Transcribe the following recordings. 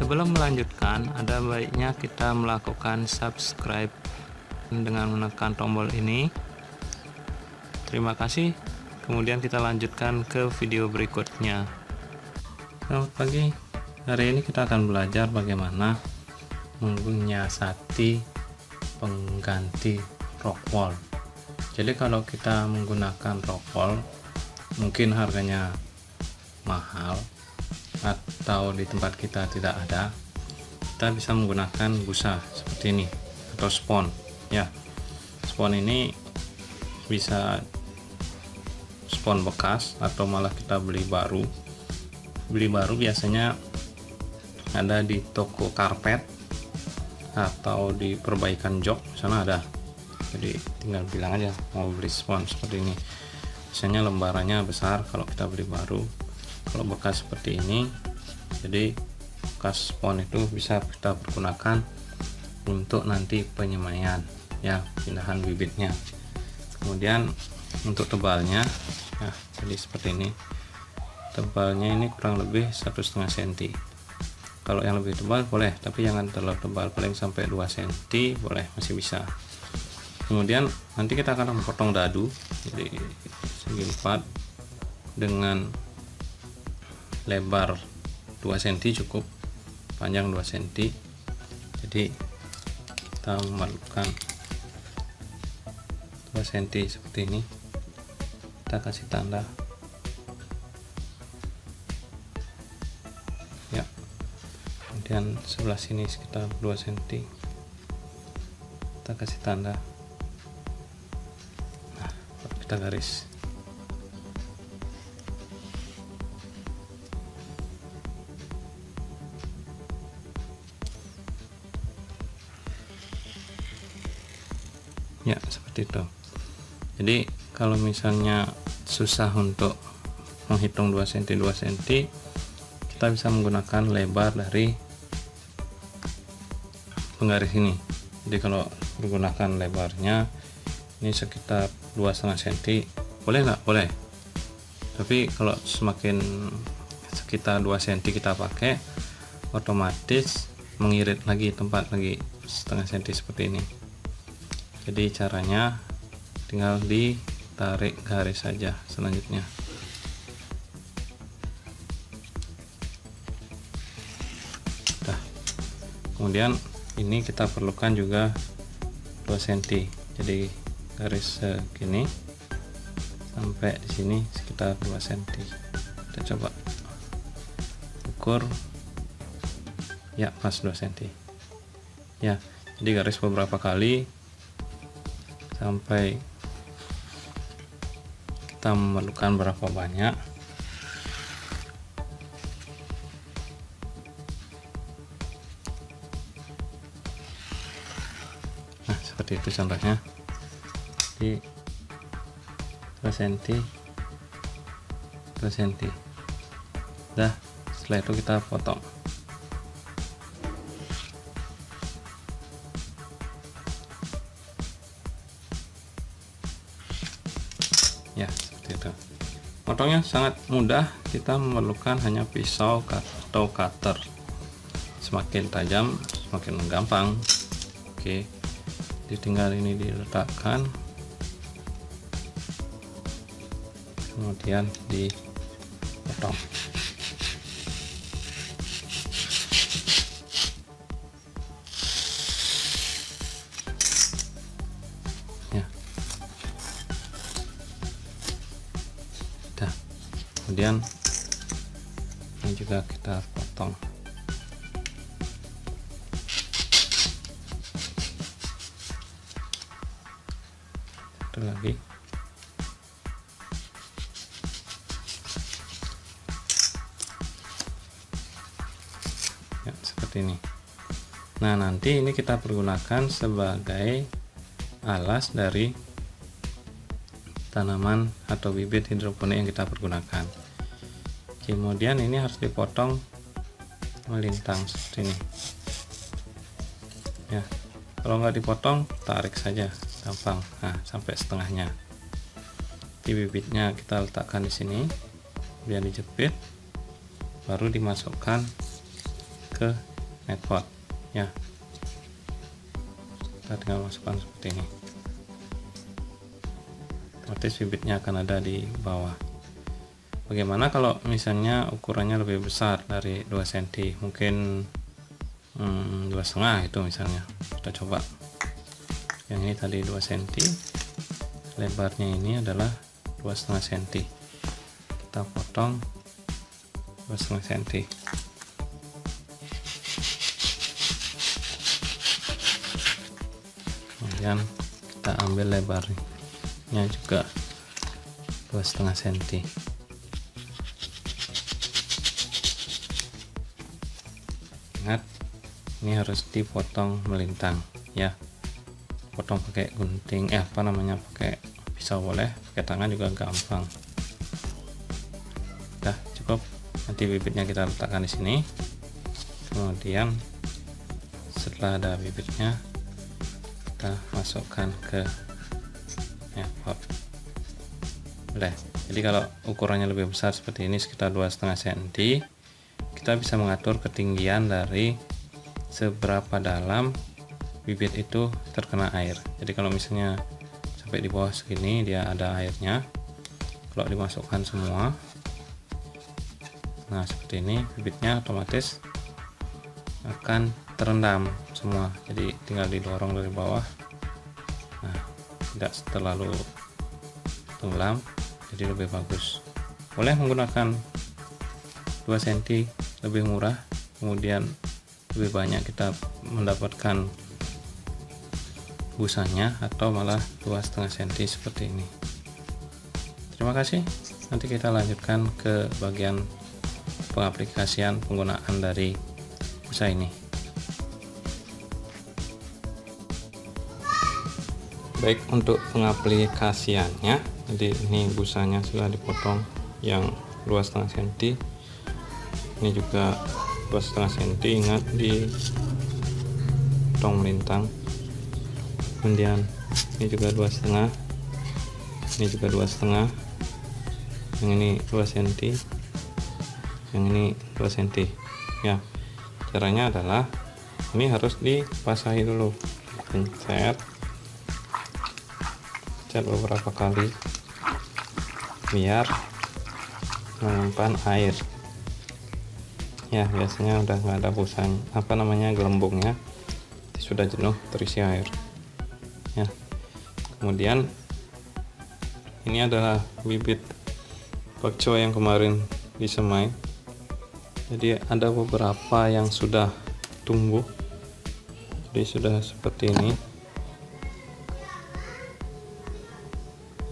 Sebelum melanjutkan, ada baiknya kita melakukan subscribe dengan menekan tombol ini. Terima kasih. Kemudian kita lanjutkan ke video berikutnya. Selamat pagi. Hari ini kita akan belajar bagaimana menyiasati pengganti rock wall. Jadi kalau kita menggunakan rock wall, mungkin harganya mahal atau di tempat kita tidak ada, kita bisa menggunakan busa seperti ini atau spon ya. Spon ini bisa spon bekas atau malah kita beli baru biasanya ada di toko karpet atau di perbaikan jok sana ada. Jadi tinggal bilang aja mau beli spon seperti ini. Biasanya lembarannya besar kalau kita beli baru. Kalau bekas seperti ini, jadi bekas spon itu bisa kita pergunakan untuk nanti penyemaian ya, pindahan bibitnya. Kemudian untuk tebalnya ya, jadi seperti ini. Tebalnya ini kurang lebih 1,5 cm. Kalau yang lebih tebal boleh, tapi jangan terlalu tebal, paling sampai 2 cm boleh, masih bisa. Kemudian nanti kita akan memotong dadu, jadi segi 4 dengan lebar 2 cm cukup, panjang 2 cm. Jadi kita memerlukan 2 cm seperti ini. Kita kasih tanda ya. Kemudian sebelah sini sekitar 2 cm, kita kasih tanda. Nah, kita garis. Ya, seperti itu. Jadi kalau misalnya susah untuk menghitung 2 cm 2 cm, kita bisa menggunakan lebar dari penggaris ini. Jadi kalau menggunakan lebarnya ini sekitar 2,5 cm, boleh nggak? Boleh. Tapi kalau semakin sekitar 2 cm kita pakai, otomatis mengirit lagi tempat lagi setengah cm seperti ini. Jadi caranya tinggal ditarik garis saja selanjutnya. Nah, kemudian ini kita perlukan juga 2 cm. Jadi garis segini sampai di sini sekitar 2 cm. Kita coba ukur. Ya, pas 2 cm. Ya, jadi garis beberapa kali sampai kita memerlukan berapa banyak. Nah, seperti itu contohnya. Di 2 cm 2 cm. Dah, setelah itu kita potong. Ya, seperti itu. Potongnya sangat mudah, kita memerlukan hanya pisau atau cutter. Semakin tajam semakin gampang. Oke, tinggal ini diletakkan, kemudian dipotong. Ya. Kemudian ini juga kita potong. Satu lagi. Ya, seperti ini. Nah, nanti ini kita pergunakan sebagai alas dari tanaman atau bibit hidroponik yang kita pergunakan. Kemudian ini harus dipotong melintang seperti ini ya. Kalau nggak dipotong, tarik saja gampang. Nah, sampai setengahnya. Di bibitnya kita letakkan di sini, biar dijepit, baru dimasukkan ke net pot ya. Kita tinggal masukkan seperti ini, otomatis bibitnya akan ada di bawah. Bagaimana kalau misalnya ukurannya lebih besar dari 2 cm, mungkin 2,5 itu misalnya. Kita coba yang ini tadi 2 cm, lebarnya ini adalah 2,5 cm, kita potong 2,5 cm. Kemudian kita ambil lebarnya juga 2,5 cm. Ingat, ini harus dipotong melintang ya. Potong pakai gunting, pakai pisau boleh, pakai tangan juga gampang. Udah cukup. Nanti bibitnya kita letakkan di sini. Kemudian setelah ada bibitnya, kita masukkan ke pot. Udah. Jadi kalau ukurannya lebih besar seperti ini, sekitar 2,5 cm, kita bisa mengatur ketinggian dari seberapa dalam bibit itu terkena air. Jadi kalau misalnya sampai di bawah segini, dia ada airnya, kalau dimasukkan semua, nah seperti ini, bibitnya otomatis akan terendam semua. Jadi tinggal didorong dari bawah, nah tidak terlalu tenggelam, jadi lebih bagus. Boleh menggunakan 2 cm, lebih murah, kemudian lebih banyak kita mendapatkan busanya, atau malah 2,5 cm seperti ini. Terima kasih. Nanti kita lanjutkan ke bagian pengaplikasian penggunaan dari busa ini. Baik, untuk pengaplikasiannya, jadi ini busanya sudah dipotong yang 2,5 cm, ini juga 2,5 cm, ingat di potong melintang. Kemudian ini juga 2,5, ini juga 2,5, yang ini 2 cm, yang ini 2 cm ya. Caranya adalah ini harus dibasahi dulu, pencet beberapa kali biar menyimpan air ya. Biasanya udah nggak ada busanya, gelembungnya sudah jenuh terisi air ya. Kemudian ini adalah bibit bakcoa yang kemarin disemai, jadi ada beberapa yang sudah tumbuh, jadi sudah seperti ini.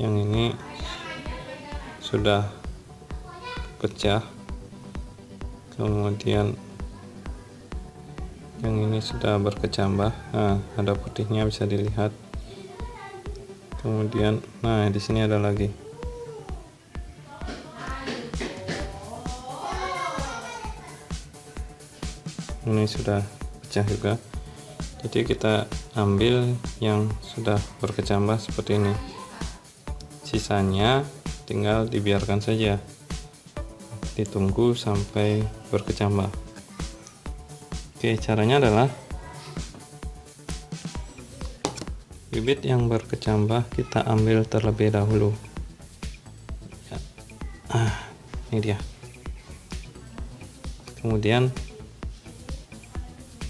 Yang ini sudah pecah, kemudian yang ini sudah berkecambah. Nah, ada putihnya bisa dilihat. Kemudian, nah di sini ada lagi. Ini sudah pecah juga. Jadi kita ambil yang sudah berkecambah seperti ini. Sisanya tinggal dibiarkan saja, ditunggu sampai berkecambah. Oke, caranya adalah bibit yang berkecambah kita ambil terlebih dahulu ya. Ini dia. Kemudian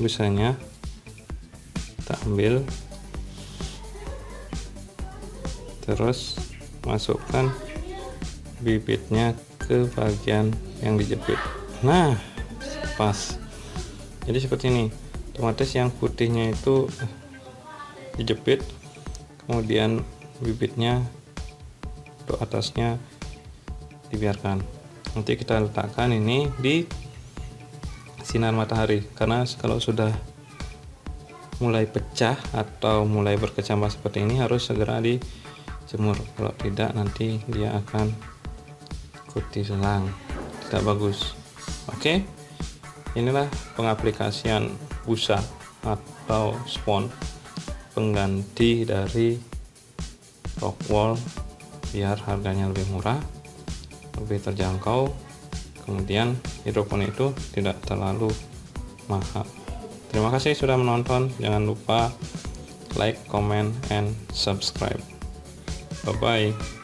busanya kita ambil, terus masukkan bibitnya ke bagian yang dijepit. Nah, pas. Jadi seperti ini. Otomatis yang putihnya itu dijepit, kemudian bibitnya untuk atasnya dibiarkan. Nanti kita letakkan ini di sinar matahari, karena kalau sudah mulai pecah atau mulai berkecambah seperti ini harus segera dijemur. Kalau tidak nanti dia akan putih selang, tidak bagus. Oke, inilah pengaplikasian busa atau spons pengganti dari rock wool biar harganya lebih murah, lebih terjangkau, kemudian hidroponik itu tidak terlalu mahal. Terima kasih sudah menonton. Jangan lupa like, comment, and subscribe. Bye bye.